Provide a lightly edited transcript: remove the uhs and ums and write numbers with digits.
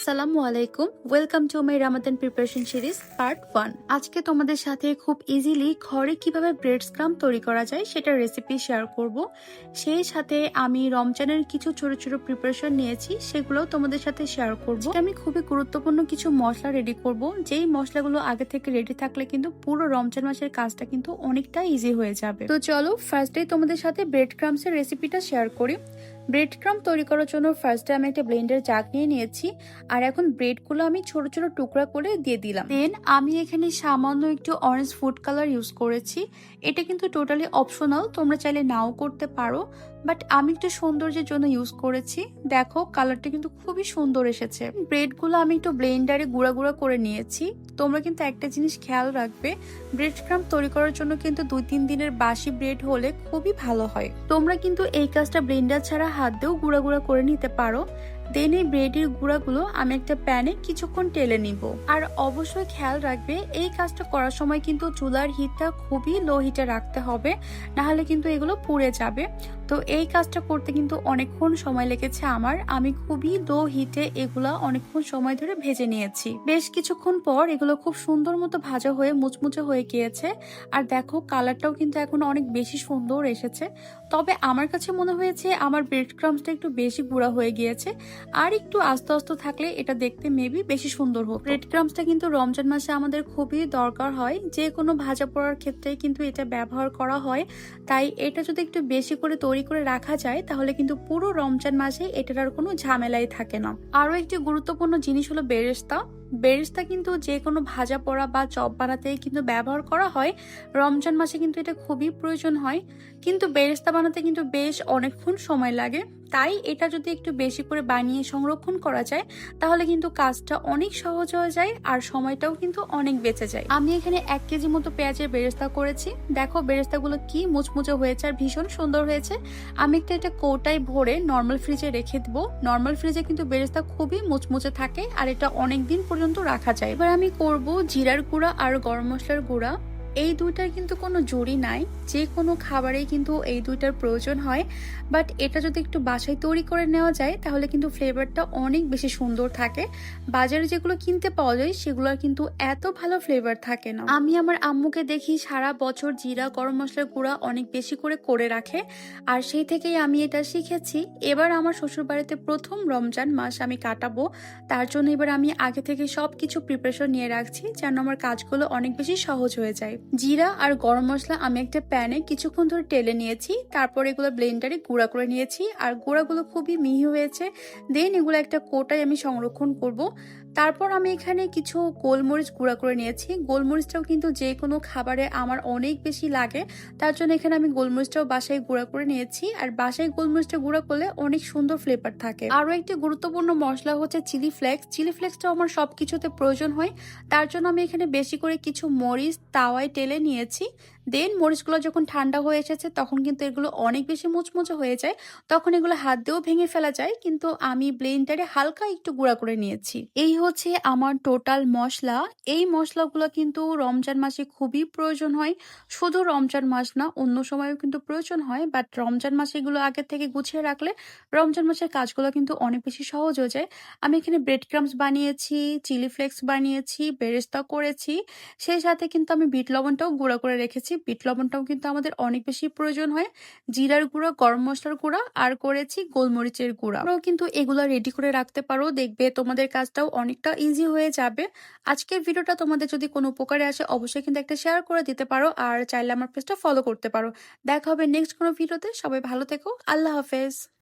আসসালামু আলাইকুম, welcome to my Ramadan preparation series part 1। আজকে তোমাদের সাথে খুব ইজিলি ঘরে কিভাবে ব্রেড স্ক্রাম তৈরি করা যায় সেটার রেসিপি শেয়ার করব। সেই সাথে আমি রমজানের কিছু ছোট ছোট প্রিপারেশন নিয়েছি, সেগুলো তোমাদের সাথে শেয়ার করব। আমি খুবই গুরুত্বপূর্ণ কিছু মশলা রেডি করব, যেই মশলাগুলো আগে থেকে রেডি থাকলে কিন্তু পুরো রমজান মাসের কাজটা কিন্তু অনেকটা ইজি হয়ে যাবে। তো চলো ফার্স্টে তোমাদের সাথে ব্রেড ক্রামসের রেসিপিটা শেয়ার করি। ব্রেড ক্রাম তৈরি করার জন্য ফার্স্টে আমি একটা ব্লেন্ডার জাগ নিয়ে নিয়েছি, আর এখন ব্রেডগুলো আমি ছোট ছোট টুকরা করে দিয়ে দিলাম। দেন আমি এখানে সামান্য একটু অরেঞ্জ ফুড কালার ইউজ করেছি। এটা কিন্তু টোটালি অপশনাল, তোমরা চাইলে নাও করতে পারো, বাট আমি একটু সৌন্দর্যের জন্য ইউজ করেছি। দেখো কালারটা কিন্তু খুবই সুন্দর এসেছে। ব্রেডগুলো আমি একটু ব্লেন্ডারে গুঁড়া গুঁড়া করে নিয়েছি। তোমরা কিন্তু একটা জিনিস খেয়াল রাখবে, ব্রেড ক্রাম তৈরি করার জন্য কিন্তু 2-3 দিনের বাসি ব্রেড হলে খুবই ভালো হয়। তোমরা কিন্তু এই কাজটা ব্লেন্ডার ছাড়া হাত দিয়েও গুঁড়া গুঁড়া করে নিতে পারো। দেন এই ব্রেডের গুঁড়াগুলো আমি একটা প্যানে কিছুক্ষণ টেলে নিব। আর অবশ্যই খেয়াল রাখবে এই কাজটা করার সময় কিন্তু চুলার হিটটা খুবই লো হিটে রাখতে হবে, নাহলে কিন্তু এগুলো পুড়ে যাবে। তো এই কাজটা করতে কিন্তু অনেকক্ষণ সময় লেগেছে আমার। আমি খুবই লো হিটে এগুলা অনেকক্ষণ সময় ধরে ভেজে নিয়েছি। বেশ কিছুক্ষণ পর এগুলো খুব সুন্দর মতো ভাজা হয়ে মুচমুচে হয়ে গিয়েছে। আর দেখো কালারটাও কিন্তু এখন অনেক বেশি সুন্দর এসেছে। তবে আমার কাছে মনে হয়েছে আমার ব্রেড ক্রামসটা একটু বেশি গুঁড়া হয়ে গিয়েছে, আর একটু আস্তে আস্তে থাকলে এটা দেখতে মেবি বেশি সুন্দর হতো। ব্রেড ক্রামসটা কিন্তু রমজান মাসে আমাদের খুবই দরকার হয়, যে কোনো ভাজা পোড়ার ক্ষেত্রে কিন্তু এটা ব্যবহার করা হয়। তাই এটা যদি একটু বেশি করে তৈরি করে রাখা যায় তাহলে কিন্তু পুরো রমজান মাসে এটার আর কোনো ঝামেলাই থাকে না। আরো একটি গুরুত্বপূর্ণ জিনিস হলো বেরেস্তা। বেরেস্তা কিন্তু যে কোনো ভাজা পোড়া বা চপ বানাতে কিন্তু ব্যবহার করা হয়। রমজান মাসে কিন্তু এটা খুবই প্রয়োজন হয়, কিন্তু বেরেস্তা বানাতে কিন্তু বেশ অনেকক্ষণ সময় লাগে। তাই এটা যদি একটু বেশি করে বানিয়ে সংরক্ষণ করা যায় তাহলে কিন্তু কাজটা অনেক সহজ হয়ে যায়, আর সময়টাও কিন্তু অনেক বেঁচে যায়। আমি এখানে 1 কেজি মতো পেঁয়াজের বেরেস্তা করেছি। দেখো বেরেস্তাগুলো কি মুচমুচে হয়েছে আর ভীষণ সুন্দর হয়েছে। আমি একটা কৌটায় ভরে নর্মাল ফ্রিজে রেখে দেবো। নর্মাল ফ্রিজে কিন্তু বেরেস্তা খুবই মুচমুচে থাকে আর এটা অনেক দিন পর্যন্ত রাখা যায়। এবার আমি করব জিরার গুঁড়া আর গরম মশলার গুঁড়া। এই দুইটার কিন্তু কোনো জুড়ি নাই, যে কোনো খাবারেই কিন্তু এই দুইটার প্রয়োজন হয়। বাট এটা যদি একটু বাসায় তৈরি করে নেওয়া যায় তাহলে কিন্তু ফ্লেভারটা অনেক বেশি সুন্দর থাকে। বাজারে যেগুলো কিনতে পাওয়া যায় সেগুলোর কিন্তু এত ভালো ফ্লেভার থাকে না। আমি আমার আম্মুকে দেখি সারা বছর জিরা গরম মশলার গুঁড়া অনেক বেশি করে করে রাখে, আর সেই থেকেই আমি এটা শিখেছি। এবার আমার শ্বশুর বাড়িতে প্রথম রমজান মাস আমি কাটাবো, তার জন্য এবার আমি আগে থেকে সবকিছু প্রিপারেশন নিয়ে রাখছি যেন আমার কাজগুলো অনেক বেশি সহজ হয়ে যায়। জিরা আর গরম মশলা আমি একটা প্যানে কিছুক্ষণ ধরে টেলে নিয়েছি, তারপর এগুলো ব্লেন্ডারে গুঁড়া করে নিয়েছি, আর গুঁড়াগুলো খুবই মিহি হয়েছে। দেন এগুলো একটা কোটায় আমি সংরক্ষণ করব। তারপর আমি এখানে কিছু গোলমরিচ গুঁড়া করে নিয়েছি। গোলমরিচটাও কিন্তু যে কোনো খাবারে আমার অনেক বেশি লাগে, তার জন্য এখানে আমি গোলমরিচটাও বাসায় গুঁড়া করে নিয়েছি। আর বাসায় গোলমরিচটা গুঁড়া করলে অনেক সুন্দর ফ্লেভার থাকে। আরও একটি গুরুত্বপূর্ণ মশলা হচ্ছে চিলি ফ্লেক্স। চিলি ফ্লেক্সটাও আমার সবকিছুতে প্রয়োজন হয়, তার জন্য আমি এখানে বেশি করে কিছু মরিচ তাওয়ায় টেলে নিয়েছি। দেন মরিচগুলো যখন ঠান্ডা হয়ে এসেছে তখন কিন্তু এগুলো অনেক বেশি মুচমুচে হয়ে যায়, তখন এগুলো হাত দিয়েও ভেঙে ফেলা যায়, কিন্তু আমি ব্লেন্ডারে হালকা একটু গুঁড়া করে নিয়েছি। এই হচ্ছে আমার টোটাল মশলা। এই মশলাগুলো কিন্তু রমজান মাসে খুবই প্রয়োজন হয়। শুধু রমজান মাস না, অন্য সময়ও কিন্তু প্রয়োজন হয়, বাট রমজান মাসে এগুলো আগে থেকে গুছিয়ে রাখলে রমজান মাসের কাজগুলো কিন্তু অনেক বেশি সহজ হয়ে যায়। আমি এখানে ব্রেড ক্রামস বানিয়েছি, চিলি ফ্লেক্স বানিয়েছি, বেরেস্তা করেছি, সেই সাথে কিন্তু আমি বিট লবণটাও গুঁড়া করে রেখেছি। বিট লবণটাও কিন্তু আমাদের অনেক বেশি প্রয়োজন হয়। জিরার গুঁড়া, গরম মশলার গুঁড়া, আর করেছি গোলমরিচের গুঁড়া। তোমরাও কিন্তু এগুলো রেডি করে রাখতে পারো, দেখবে তোমাদের কাজটাও অনেকটা ইজি হয়ে যাবে। আজকের ভিডিওটা তোমাদের যদি কোনো উপকারে আসে অবশ্যই কিন্তু একটা শেয়ার করে দিতে পারো, আর চাইলে আমার পেজটা ফলো করতে পারো। দেখা হবে নেক্সট কোনো ভিডিওতে। সবাই ভালো থেকো, আল্লাহ হাফেজ।